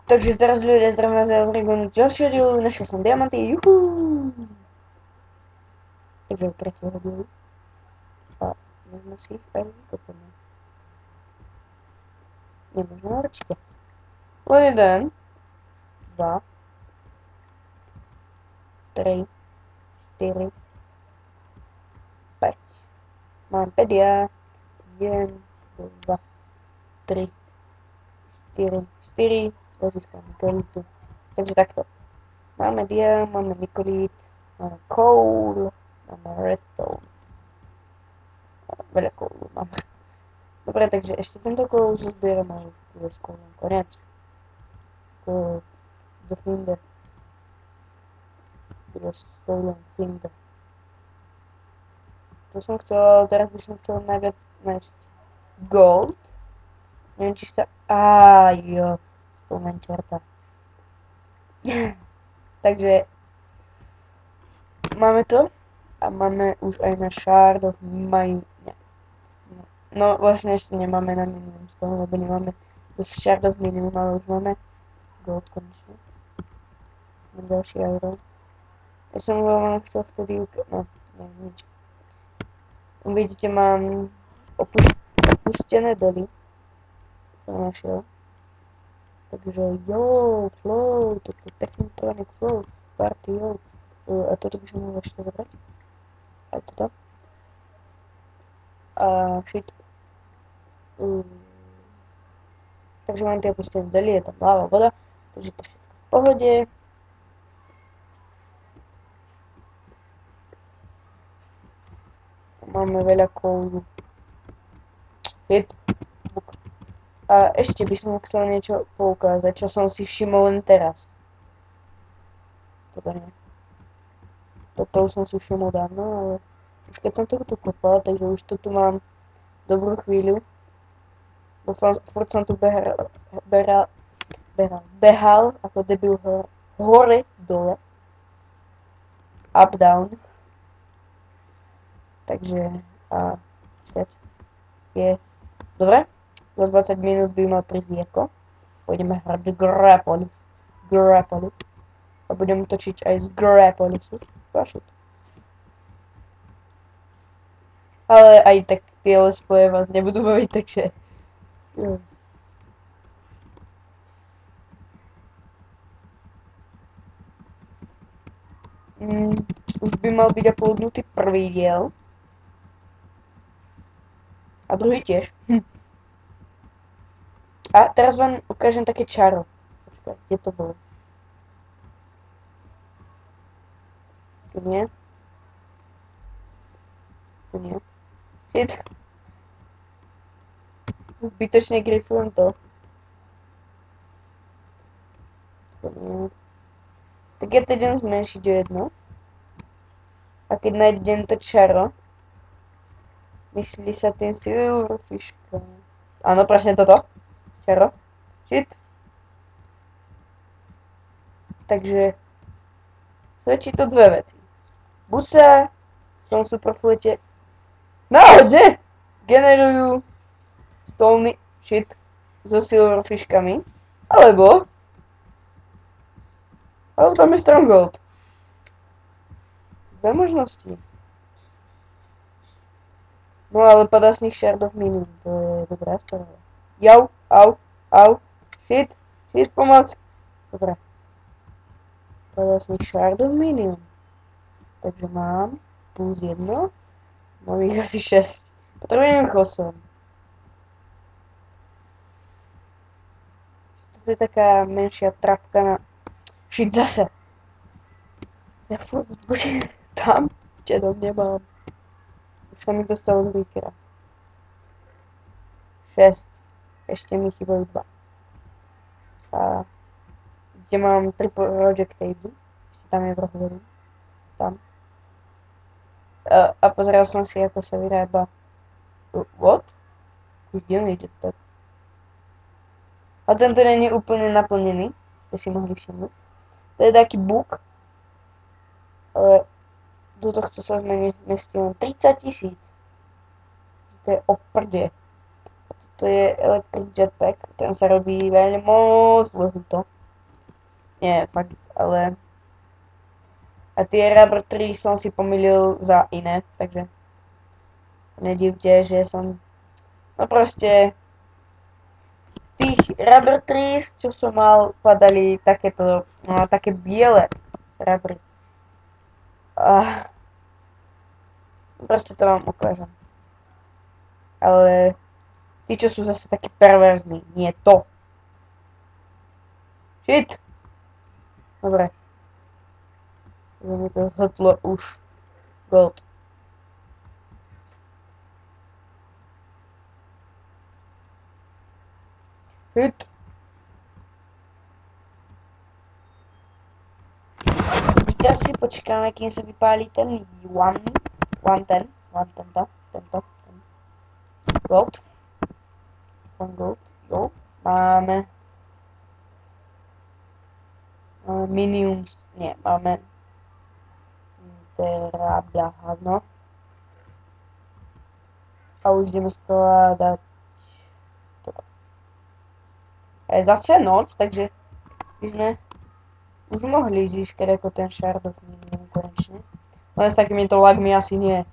Takže zdraví ľudia, zdravím vás z Oregonu ďalšieho dielu, našiel som diamanty, juhu! Takže od tretieho dielu. A možno si ich aj vykopeme. Nemožno, určite. Len jeden, dva, tri, štyri, päť. Mám 5 ja. 1, 2, 3, 4 získame kvalitu. Takže takto. Máme dia, máme nikolít, máme coal, máme redstone. Veľa coalu máme. Dobre, takže ešte tento coal zbieram a už bude skôr koniec. Do Finde. Bude stolen Finde. To som chcel, ale teraz by som chcel najviac nájsť gold. Neviem, či sa... jo, spomeň čerta. Takže máme to a máme už aj na Shard of Mine. No vlastne ešte nemáme na minimum z toho, lebo nemáme dosť Shard of Minimum, ale už máme gold konečne. Mám ďalší euro. Ja som veľmi chcel vtedy no, nič. Vidíte, mám opustené doly. Som našiel. Takže jo, flow, toto je Technotronic flow, party jo. A toto by som mohol ešte zobrať. Aj toto. A shit. Takže mám tie opustené doly, je tam láva, voda. Takže to všetko v pohode. Máme veľa koulu. Shit. A ešte by som chcel niečo poukázať, čo som si všimol len teraz. Toto nie. Toto už som si všimol dávno, ale už keď som to tu kopal, takže už to tu mám dobrú chvíľu. Furt som tu behal ako debil hore, dole. Up, down. Takže, čakať. Je. Dobre? Za 20 minút by mal prísť Jirko. Pôjdeme hrať Grapolis. A budem točiť aj z Grapolisu. Pašut. Ale aj tak tie lespoje vás nebudú baviť, takže... Jo. Už by mal byť uploadnutý prvý diel. A druhý tiež. A teraz vám ukážem také čaro. Počkaj, kde to bolo? Tu nie. Tu nie. Shit. Zbytočne grifujem to. To nie. Tak ja to idem zmenšiť o jedno. A keď nájdem to čaro, myslí sa tým silverfishka. Áno, presne toto. Čaro. Shit. Takže svedčí to dve veci. Buď sa v tom superflete náhodne generujú stolny shit so silverfishkami, alebo tam je stronghold. Dve možnosti. No ale padá z nich Shard of Minimum, to je dobrá správa. Jau, au, shit, pomoc. Dobre. Padá z nich Shard of Minimum. Takže mám plus 1, mám ich asi 6. Potrebujem ich 8. Toto je taká menšia trapka na... Shit, zase. Ja furt budem tam, kde dom nemám. Už sa mi dostalo druhýkrát. 6. Ešte mi chýbajú 2. A kde mám 3 project table. Ešte tam je trochu veru. Tam. A pozeral som si, ako sa vyrába... What? Už dielný jetpack. A tento nie je úplne naplnený. Ste si mohli všimnúť. To je taký bug. Ale do tohto sa zmestí len 30 000. To je oprdie. To je electric jetpack. Ten sa robí veľmi moc zložito. Nie, fakt, ale... A tie Rubber 3 som si pomýlil za iné, takže... Nedivte, že som... No proste... Z tých Rubber 3, čo som mal, padali takéto... No, také biele Rubber. Proste to vám ukážem. Ale... Tí, čo sú zase takí perverzní, nie to. Shit! Dobre. Že mi to zhodlo už. Gold. Shit! Teraz si počkáme, kým sa vypálí ten tento. Gold. One gold. Jo. Máme miniums. Nie, máme hovno. A už ideme skladať toto. A je zase noc, takže by sme už mohli získať ako ten shard of minimum konečne. Len s takýmito lagmi asi nie.